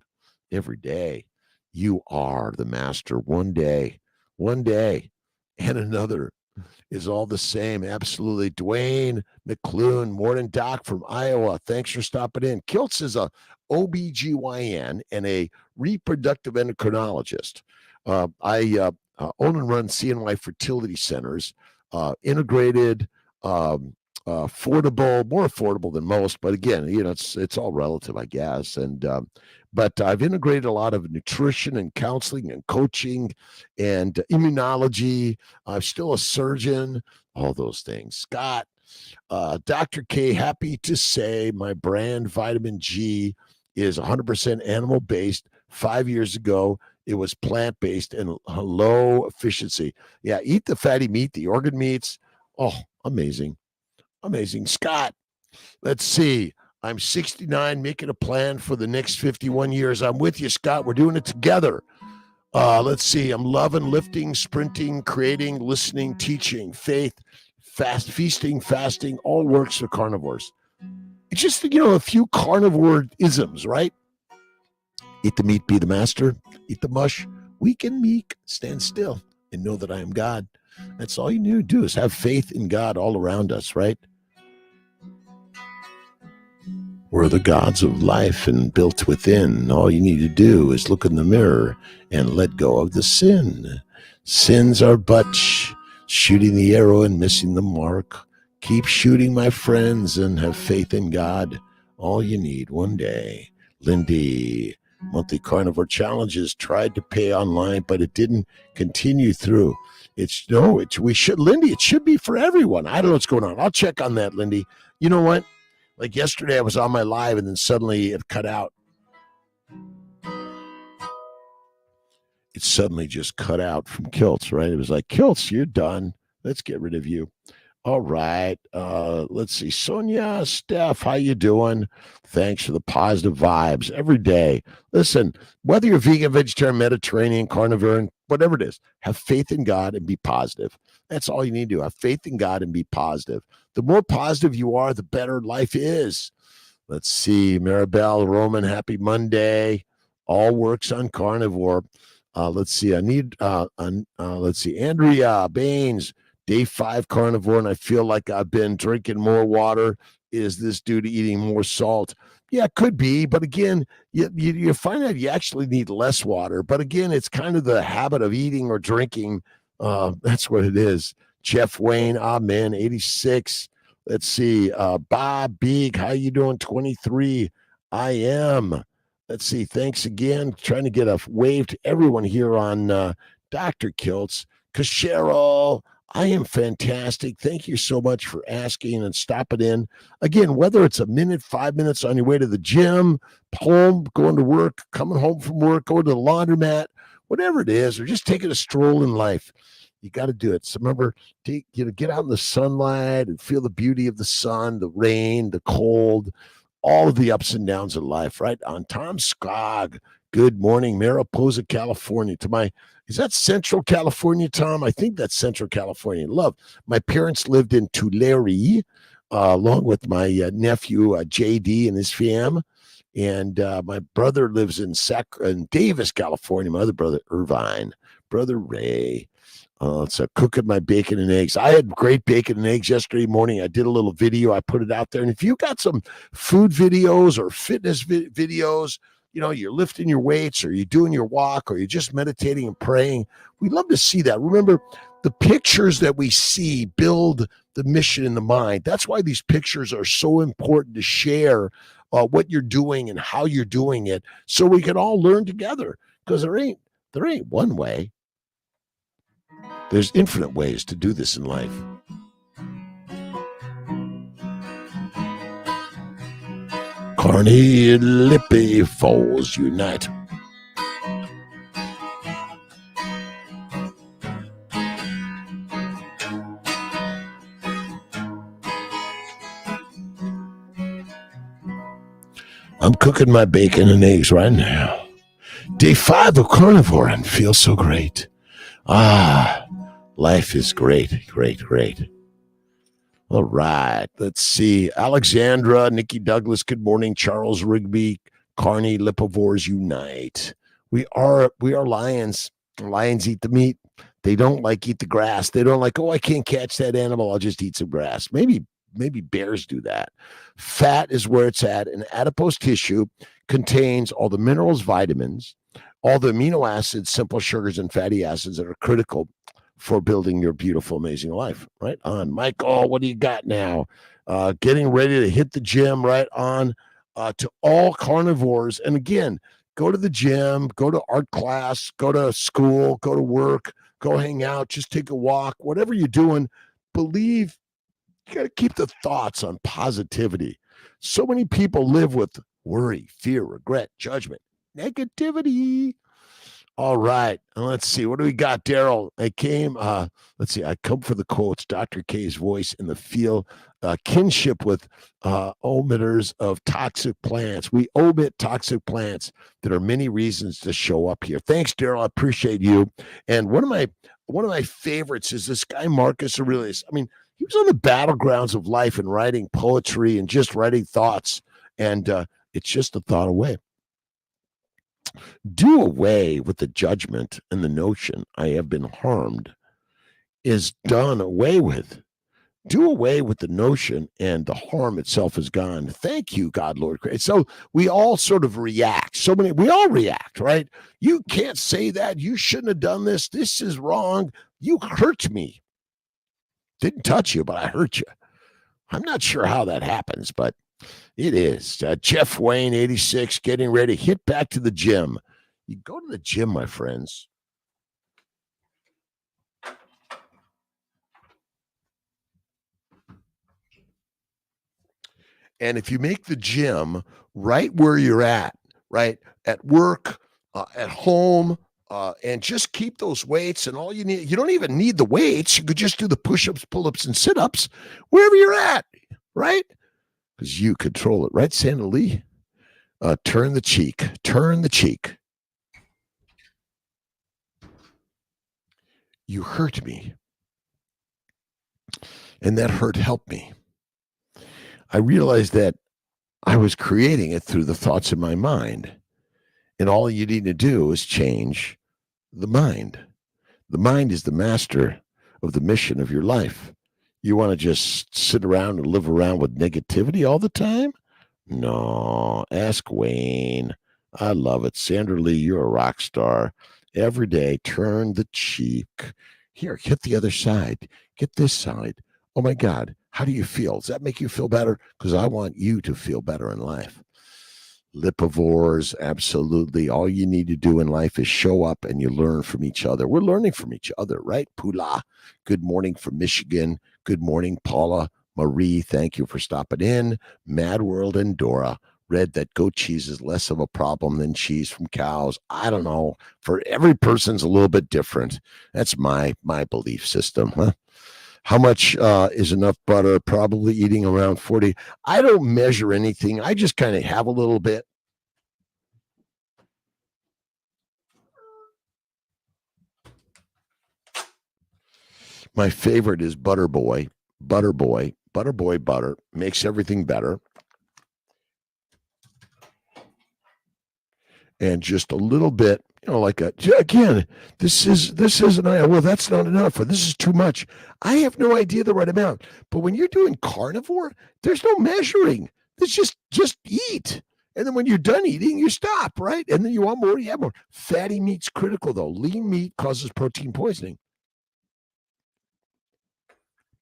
every day. You are the master. One day and another is all the same. Absolutely. Dwayne McClune, morning doc from Iowa. Thanks for stopping in. Kiltz is a OBGYN and a reproductive endocrinologist. I own and run CNY fertility centers, integrated, affordable, more affordable than most, but again, it's all relative, I guess. But I've integrated a lot of nutrition and counseling and coaching and immunology. I'm still a surgeon, all those things. Scott, Dr. K, happy to say my brand Vitamin G is 100% animal-based. 5 years ago, it was plant-based and low efficiency. Yeah, eat the fatty meat, the organ meats. Oh, amazing. Amazing. Scott, let's see. I'm 69, making a plan for the next 51 years. I'm with you, Scott. We're doing it together. Let's see. I'm loving lifting, sprinting, creating, listening, teaching, faith, feasting, fasting, all works for carnivores. It's just, a few carnivore isms, right? Eat the meat, be the master. Eat the mush, weak and meek, stand still, and know that I am God. That's all you need to do is have faith in God all around us, right? We're the gods of life and built within. All you need to do is look in the mirror and let go of the sin. Sins are but shooting the arrow and missing the mark. Keep shooting, my friends, and have faith in God. All you need one day. Lindy, monthly carnivore challenges, tried to pay online, but it didn't continue through. Lindy, it should be for everyone. I don't know what's going on. I'll check on that, Lindy. You know what? Like yesterday, I was on my live, and then suddenly it cut out. It suddenly just cut out from Kiltz, right? It was like, Kiltz, you're done. Let's get rid of you. All right. Let's see. Sonia, Steph, how you doing? Thanks for the positive vibes every day. Listen, whether you're vegan, vegetarian, Mediterranean, carnivore, whatever it is, have faith in God and be positive. That's all you need to do. Have faith in God and be positive. The more positive you are, the better life is. Let's see. Maribel, Roman, happy Monday. All works on carnivore. Let's see. Let's see. Andrea Baines, day 5 carnivore, and I feel like I've been drinking more water. Is this due to eating more salt? Yeah, it could be. But again, you find out you actually need less water. But again, it's kind of the habit of eating or drinking. That's what it is. Jeff Wayne, amen, 86. Let's see. Bob Beek, how you doing? 23. I am. Let's see. Thanks again. Trying to get a wave to everyone here on Dr. Kiltz. Cashero, I am fantastic. Thank you so much for asking and stopping in. Again, whether it's a minute, 5 minutes on your way to the gym, home, going to work, coming home from work, going to the laundromat, whatever it is, or just taking a stroll in life, you got to do it. So remember, get out in the sunlight and feel the beauty of the sun, the rain, the cold, all of the ups and downs of life, right? On Tom Skog, good morning, Mariposa, California. Is that Central California, Tom? I think that's Central California. Love. My parents lived in Tulare, along with my nephew, JD, and his fam. And my brother lives in Davis, California. My other brother, Irvine. Brother Ray. It's cooking my bacon and eggs. I had great bacon and eggs yesterday morning. I did a little video. I put it out there. And if you got some food videos or fitness videos, you're lifting your weights or you're doing your walk or you're just meditating and praying, we'd love to see that. Remember, the pictures that we see build the mission in the mind. That's why these pictures are so important to share what you're doing and how you're doing it so we can all learn together, because there ain't one way. There's infinite ways to do this in life. Carney Lippy Falls unite. I'm cooking my bacon and eggs right now. Day 5 of carnivore and feels so great. Life is great, great, great. All right, let's see. Alexandra, Nikki Douglas, good morning. Charles Rigby, Carney Lipivores unite. We are lions. Lions eat the meat. They don't eat the grass. They don't I can't catch that animal. I'll just eat some grass. Maybe bears do that. Fat is where it's at, and adipose tissue contains all the minerals, vitamins, all the amino acids, simple sugars, and fatty acids that are critical for building your beautiful, amazing life. Right on. Michael, what do you got now? Getting ready to hit the gym. Right on. To all carnivores. And again, go to the gym, go to art class, go to school, go to work, go hang out, just take a walk, whatever you're doing. Believe you got to keep the thoughts on positivity. So many people live with worry, fear, regret, judgment, negativity. All right. Let's see. What do we got, Daryl? I come for the quotes. Dr. K's voice in the field. Kinship with omitters of toxic plants. We omit toxic plants. There are many reasons to show up here. Thanks, Daryl. I appreciate you. And one of my favorites is this guy, Marcus Aurelius. I mean, he was on the battlegrounds of life and writing poetry and just writing thoughts. And it's just a thought away. Do away with the judgment and the notion I have been harmed is done away with. Do away with the notion and the harm itself is gone. Thank you, God, Lord. So we all sort of react. We all react, right? You can't say that. You shouldn't have done this. This is wrong. You hurt me. Didn't touch you, but I hurt you. I'm not sure how that happens, but it is. Jeff Wayne, 86, getting ready. Hit back to the gym. You go to the gym, my friends. And if you make the gym right where you're at, right, at work, at home, and just keep those weights, and all you don't even need the weights. You could just do the push-ups, pull-ups, and sit-ups wherever you're at, right? Because you control it, right, Sandra Lee? Turn the cheek. You hurt me. And that hurt helped me. I realized that I was creating it through the thoughts in my mind. And all you need to do is change the mind. The mind is the master of the mission of your life. You want to just sit around and live around with negativity all the time? No, ask Wayne. I love it. Sandra Lee, you're a rock star. Every day, turn the cheek. Here, hit the other side. Get this side. Oh, my God. How do you feel? Does that make you feel better? Because I want you to feel better in life. Lipivores, absolutely. All you need to do in life is show up and you learn from each other. We're learning from each other, right? Pula, good morning from Michigan. Good morning, Paula. Marie, thank you for stopping in. Mad World and Dora read that goat cheese is less of a problem than cheese from cows. I don't know. For every person's a little bit different. That's my belief system, huh? How much is enough butter? Probably eating around 40. I don't measure anything. I just kind of have a little bit. My favorite is Butter Boy. Butter Boy butter makes everything better. And just a little bit again, this isn't, well, that's not enough, or this is too much. I have no idea the right amount. But when you're doing carnivore, there's no measuring. It's just eat. And then when you're done eating, you stop, right? And then you want more, you have more. Fatty meat's critical, though. Lean meat causes protein poisoning.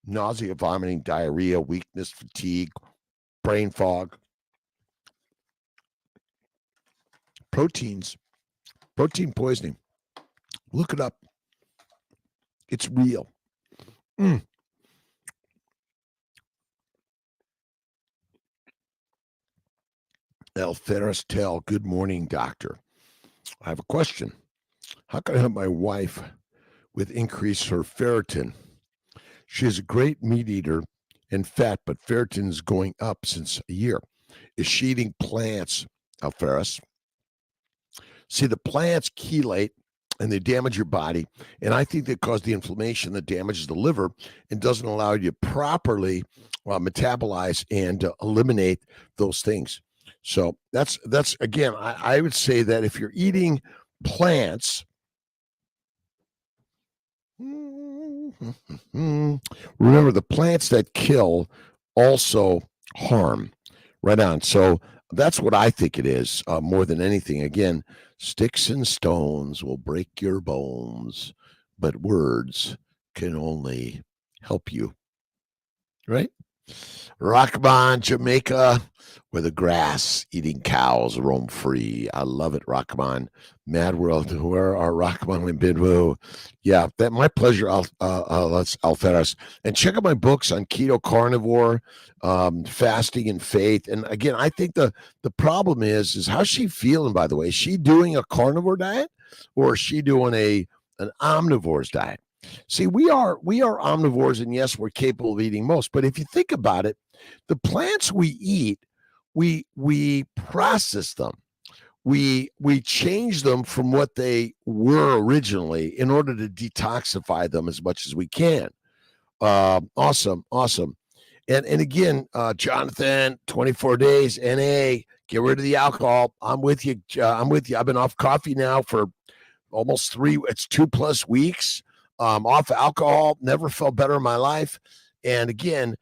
Nausea, vomiting, diarrhea, weakness, fatigue, brain fog. Protein poisoning. Look it up. It's real. Alferis Tell, good morning, doctor. I have a question. How can I help my wife with increase her ferritin? She is a great meat eater and fat, but ferritin is going up since a year. Is she eating plants, Alferis? See, the plants chelate and they damage your body. And I think they cause the inflammation that damages the liver and doesn't allow you to properly metabolize and eliminate those things. So that's again, I would say that if you're eating plants, remember the plants that kill also harm. Right on. So that's what I think it is more than anything. Again, sticks and stones will break your bones, but words can only help you. Right? Rockman, Jamaica, where the grass-eating cows roam free. I love it, Rockman. Mad World, where are Rockman and Bidwoo? Yeah, that my pleasure, Alferis. And check out my books on keto carnivore, fasting and faith. And again, I think the problem is how's she feeling, by the way? Is she doing a carnivore diet or is she doing an omnivore's diet? See, we are omnivores, and yes, we're capable of eating most. But if you think about it, the plants we eat, we process them, we change them from what they were originally in order to detoxify them as much as we can. Awesome. And again, Jonathan, 24 days, NA, get rid of the alcohol. I'm with you. I've been off coffee now for almost 2+ weeks. Off alcohol, never felt better in my life. And again,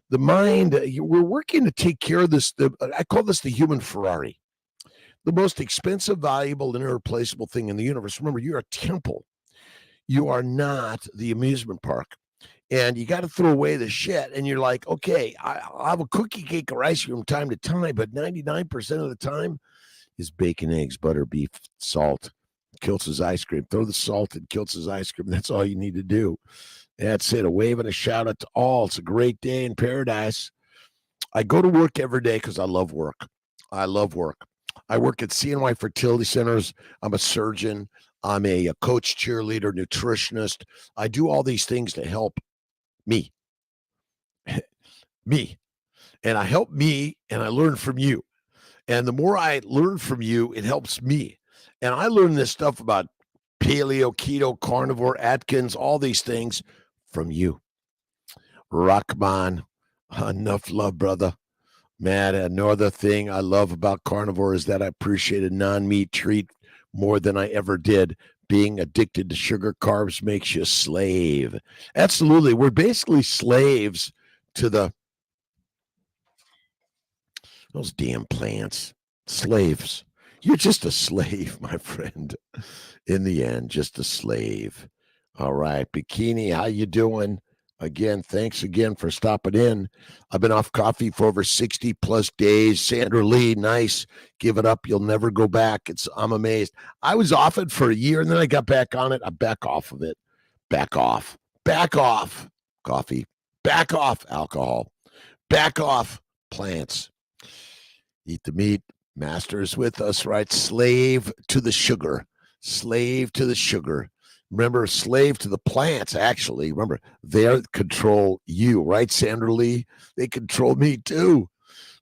the mind, we're working to take care of this. I call this the human Ferrari, the most expensive, valuable, and irreplaceable thing in the universe. Remember, you're a temple. You are not the amusement park. And you got to throw away the shit. And you're like, okay, I'll have a cookie, cake, or ice cream from time to time, but 99% of the time is bacon, eggs, butter, beef, salt. Kiltz's ice cream. Throw the salt in Kiltz's ice cream. That's all you need to do. That's it. A wave and a shout out to all. It's a great day in paradise. I go to work every day because I love work. I work at CNY Fertility Centers. I'm a surgeon. I'm a coach, cheerleader, nutritionist. I do all these things to help me. me. And I help me and I learn from you. And the more I learn from you, it helps me. And I learned this stuff about paleo, keto, carnivore, Atkins, all these things from you. Rockman, enough love, brother. Man, another thing I love about carnivore is that I appreciate a non-meat treat more than I ever did. Being addicted to sugar carbs makes you a slave. Absolutely. We're basically slaves to those damn plants. Slaves. You're just a slave, my friend. In the end, just a slave. All right, Bikini, how you doing? Again, thanks again for stopping in. I've been off coffee for over 60+ days. Sandra Lee, nice. Give it up. You'll never go back. I'm amazed. I was off it for a year, and then I got back on it. I back off of it. Back off. Coffee. Back off alcohol. Back off plants. Eat the meat. Master is with us, right? Slave to the sugar. Remember, slave to the plants, actually. Remember, they control you, right, Sandra Lee? They control me, too.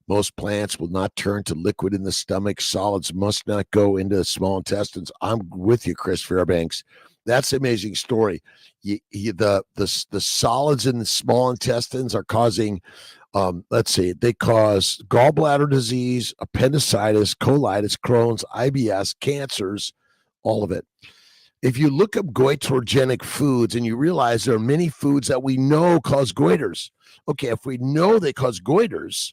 Most plants will not turn to liquid in the stomach. Solids must not go into the small intestines. I'm with you, Chris Fairbanks. That's an amazing story. The solids in the small intestines are causing they cause gallbladder disease, appendicitis, colitis, Crohn's, IBS, cancers, all of it. If you look up goiterogenic foods and you realize there are many foods that we know cause goiters. Okay, if we know they cause goiters,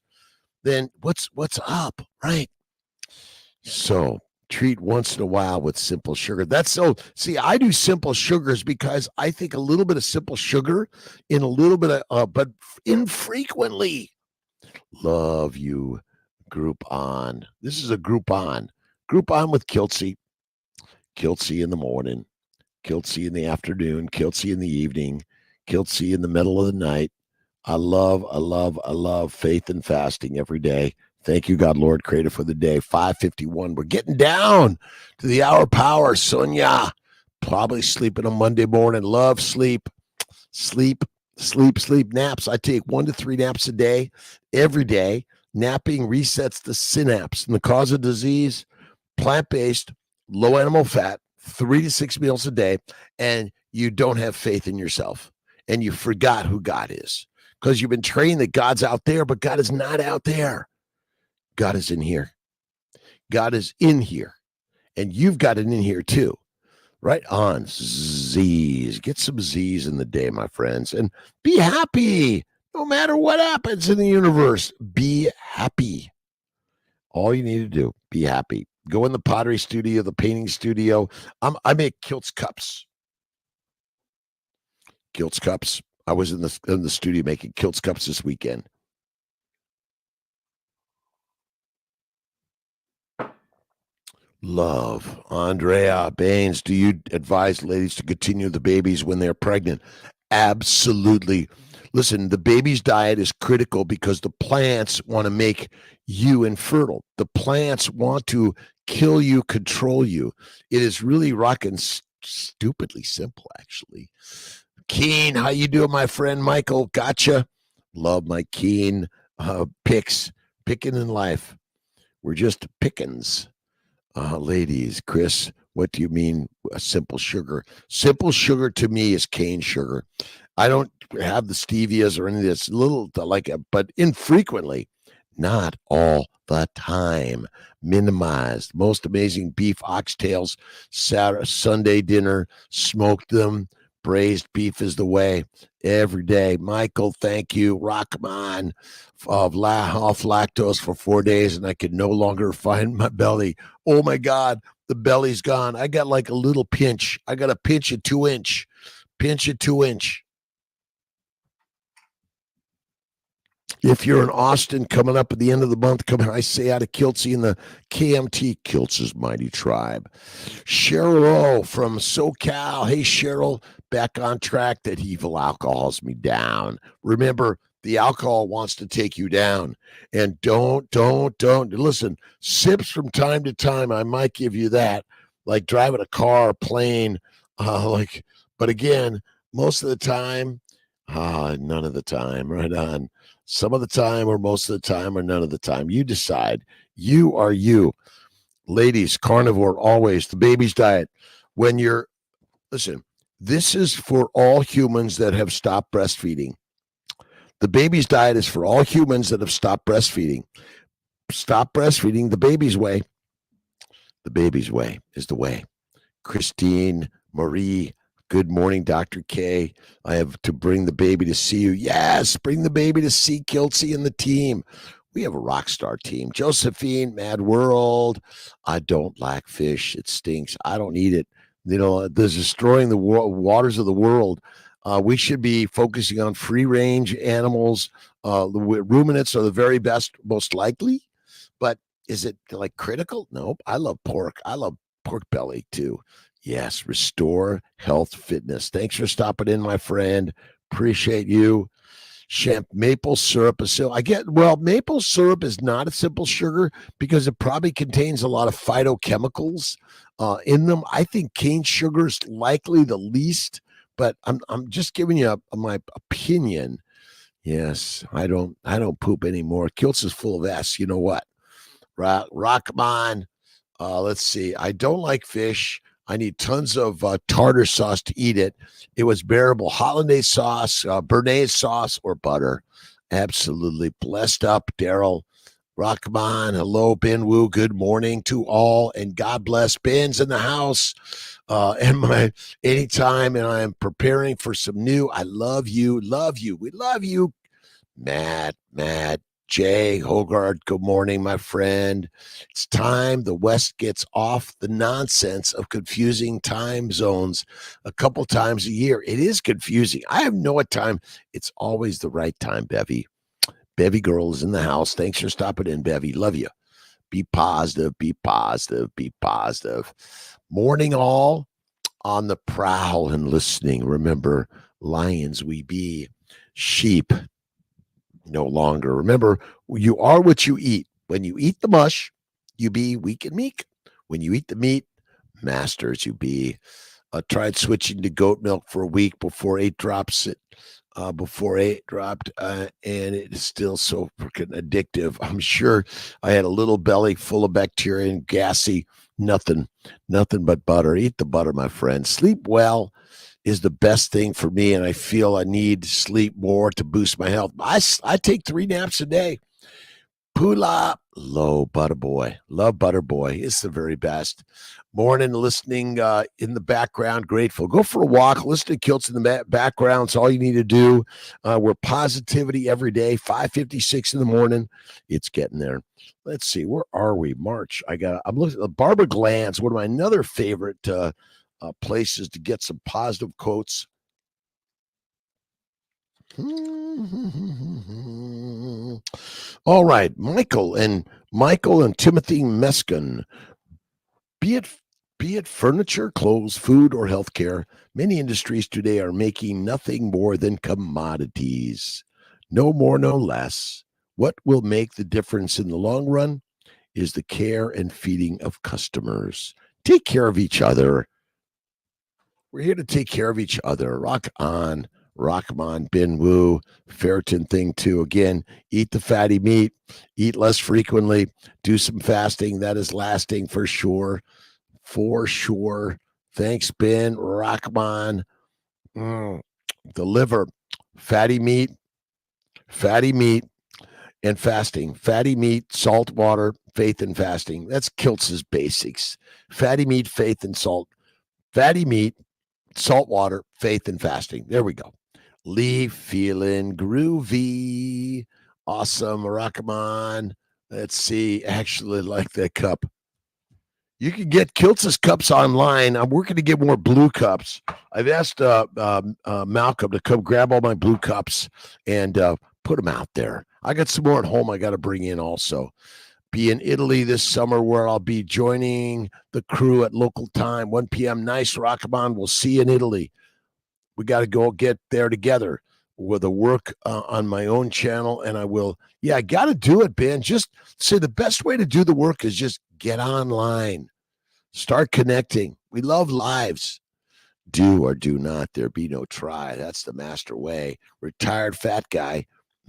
then what's up, right? So treat once in a while with simple sugar. That's so, see, I do simple sugars because I think a little bit of simple sugar in a little bit of, but infrequently. Love you, Groupon. This is a Groupon. Groupon with Kiltz. Kiltz in the morning, Kiltz in the afternoon, Kiltz in the evening, Kiltz in the middle of the night. I love faith and fasting every day. Thank you, God, Lord, Creator, for the day. 5:51. We're getting down to the hour power. Sonia, probably sleeping on Monday morning. Love sleep. Sleep. Naps. I take 1 to 3 naps a day, every day. Napping resets the synapse. And the cause of disease, plant-based, low animal fat, 3 to 6 meals a day, and you don't have faith in yourself. And you forgot who God is because you've been trained that God's out there, but God is not out there. God is in here. God is in here. And you've got it in here too. Right on. Z's. Get some Z's in the day, my friends. And be happy. No matter what happens in the universe, be happy. All you need to do, be happy. Go in the pottery studio, the painting studio. I make Kiltz Cups. Kiltz Cups. I was in the studio making Kiltz Cups this weekend. Love. Andrea Baines, do you advise ladies to continue the babies when they're pregnant? Absolutely. Listen, the baby's diet is critical because the plants want to make you infertile. The plants want to kill you, control you. It is really rocking stupidly simple, actually. Keen, how you doing, my friend? Michael, gotcha. Love my Keen picks. Picking in life. We're just pickings. Ladies, Chris, what do you mean simple sugar? Simple sugar to me is cane sugar. I don't have the stevias or any of this little like, but infrequently, not all the time. Minimized. Most amazing beef oxtails, Sunday dinner, smoked them. Braised beef is the way every day. Michael, thank you. Rockman off lactose for 4 days, and I could no longer find my belly. Oh my God, the belly's gone. I got like a little pinch. I got a pinch of 2-inch. Pinch of 2-inch. If you're in Austin coming up at the end of the month, come I say out of Kiltz in the KMT, Kiltz's Mighty Tribe. Cheryl O from SoCal. Hey, Cheryl, back on track. That evil alcohol has me down. Remember, the alcohol wants to take you down. And don't. Listen, sips from time to time, I might give you that, like driving a car, a plane, but again, most of the time, none of the time, right on. Some of the time or most of the time or none of the time. You decide. You are you. Ladies, carnivore always. The baby's diet. Listen, this is for all humans that have stopped breastfeeding. The baby's diet is for all humans that have stopped breastfeeding. Stop breastfeeding the baby's way. The baby's way is the way. Christine, Marie, good morning, Dr. K. I have to bring the baby to see you. Yes, bring the baby to see Kiltz and the team. We have a rock star team. Josephine, Mad World. I don't like fish. It stinks. I don't eat it. There's destroying the waters of the world. We should be focusing on free range animals. The ruminants are the very best, most likely. But is it like critical? Nope. I love pork. I love pork belly too. Yes, restore health, fitness. Thanks for stopping in, my friend. Appreciate you. Maple syrup is maple syrup is not a simple sugar because it probably contains a lot of phytochemicals in them. I think cane sugar is likely the least, but I'm just giving you my opinion. Yes, I don't poop anymore. Kiltz is full of S. You know what? Rockman. Let's see. I don't like fish. I need tons of tartar sauce to eat it. It was bearable. Hollandaise sauce, béarnaise sauce, or butter. Absolutely blessed up, Daryl. Rahman, hello, Ben Wu. Good morning to all, and God bless. Ben's in the house. Anytime, and I am preparing for some new. I love you. We love you. Matt, Jay Hogard, good morning, my friend. It's time the West gets off the nonsense of confusing time zones a couple times a year. It is confusing. I have no time. It's always the right time, Bevy. Bevy girl is in the house. Thanks for stopping in, Bevy. Love you. Be positive. Morning all, on the prowl and listening. Remember, lions we be, sheep no longer. Remember, you are what you eat. When you eat the mush, you be weak and meek. When you eat the meat, masters you be. Tried switching to goat milk for a week before 8 drops it. Before 8 dropped, and it is still so freaking addictive. I'm sure I had a little belly full of bacteria and gassy. Nothing but butter. Eat the butter, my friend. Sleep well is the best thing for me, and I feel I need to sleep more to boost my health. I take 3 naps a day. Pula, low butter boy. Love butter boy. It's the very best. Morning, listening in the background. Grateful. Go for a walk. Listen to Kiltz in the background. It's all you need to do. We're positivity every day. 5:56 in the morning. It's getting there. Let's see. Where are we? March. I'm looking at Barbara Glanz, one of my another favorite places to get some positive quotes. All right, Michael and Timothy Meskin. Be it furniture, clothes, food, or healthcare, many industries today are making nothing more than commodities. No more, no less. What will make the difference in the long run is the care and feeding of customers. Take care of each other. We're here to take care of each other. Rock on. Rahman, Bin Wu, Ferritin thing too. Again, eat the fatty meat, eat less frequently, do some fasting. That is lasting for sure. Thanks, Ben. Rahman. The liver, fatty meat, and fasting. Fatty meat, salt, water, faith, and fasting. That's Kiltz's basics. Fatty meat, faith, and salt. Fatty meat, salt water, faith, and fasting. There we go. Leave feeling groovy. Awesome. Rahman. Let's see. Actually, like that cup. You can get Kiltz's cups online. I'm working to get more blue cups. I've asked Malcolm to come grab all my blue cups and put them out there. I got some more at home I got to bring in also. Be in Italy this summer where I'll be joining the crew at local time, 1 p.m. Nice, Rahman. We'll see you in Italy. We got to go get there together with the work on my own channel, and I will. Yeah, I got to do it, Ben. Just say the best way to do the work is just get online. Start connecting. We love lives. Do or do not. There be no try. That's the master way. Retired fat guy.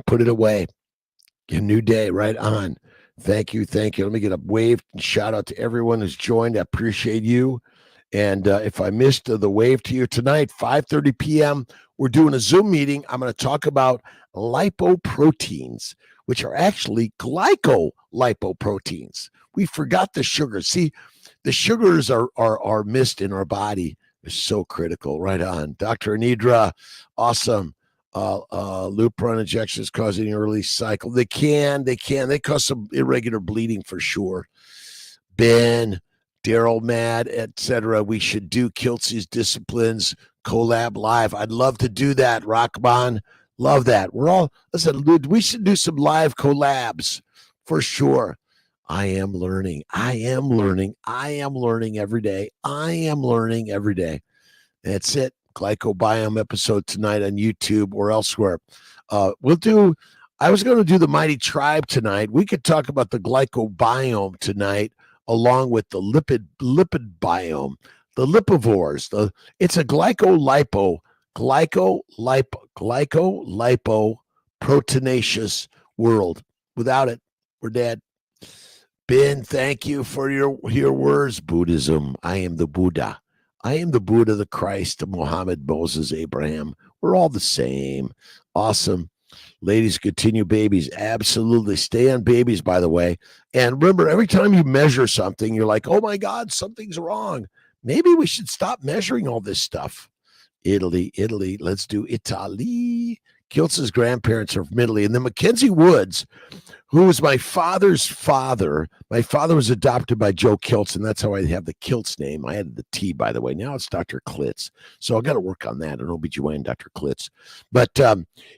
Put it away. A new day. Right on. Thank you. Let me get a wave and shout out to everyone who's joined. I appreciate you. And if I missed the wave to you tonight, 5:30 p.m., we're doing a Zoom meeting. I'm going to talk about lipoproteins, which are actually glycolipoproteins. We forgot the sugars. See, the sugars are missed in our body. They're so critical. Right on. Dr. Anidra, awesome. Lupron injections causing early cycle. They cause some irregular bleeding for sure. Ben, Daryl, Mad, etc. We should do Kiltz's disciplines collab live. I'd love to do that, Rahman. Love that. We should do some live collabs for sure. I am learning every day. That's it. Glycobiome episode tonight on YouTube or elsewhere. I was going to do the Mighty Tribe tonight. We could talk about the glycobiome tonight, along with the lipid biome, the lipivores. It's a glycolipoproteinaceous world. Without it, we're dead. Ben, thank you for your words. Buddhism. I am the Buddha. the Christ, the Muhammad, Moses, Abraham. We're all the same. Awesome. Ladies, continue babies. Absolutely. Stay on babies, by the way. And remember, every time you measure something, you're like, oh my God, something's wrong. Maybe we should stop measuring all this stuff. Italy. Let's do Italy. Kiltz's grandparents are from Italy. And then Mackenzie Woods, who was my father's father. My father was adopted by Joe Kiltz, and that's how I have the Kiltz name. I had the T, by the way. Now it's Dr. Kiltz. So I got to work on that. An OBGYN, Dr. Kiltz. But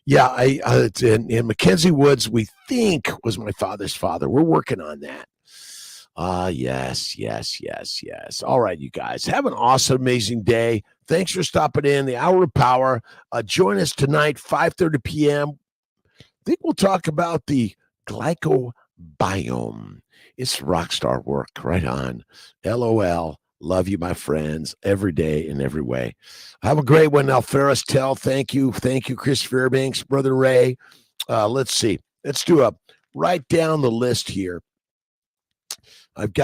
yeah, and Mackenzie Woods, we think, was my father's father. We're working on that. Yes. All right, you guys. Have an awesome, amazing day. Thanks for stopping in. The Hour of Power. Join us tonight, 5:30 p.m. I think we'll talk about the glycobiome. It's rockstar work. Right on. LOL. Love you, my friends, every day in every way. Have a great one, Alferis Tell. Thank you, Chris Fairbanks, Brother Ray. Let's see. Let's do write down the list here. I've got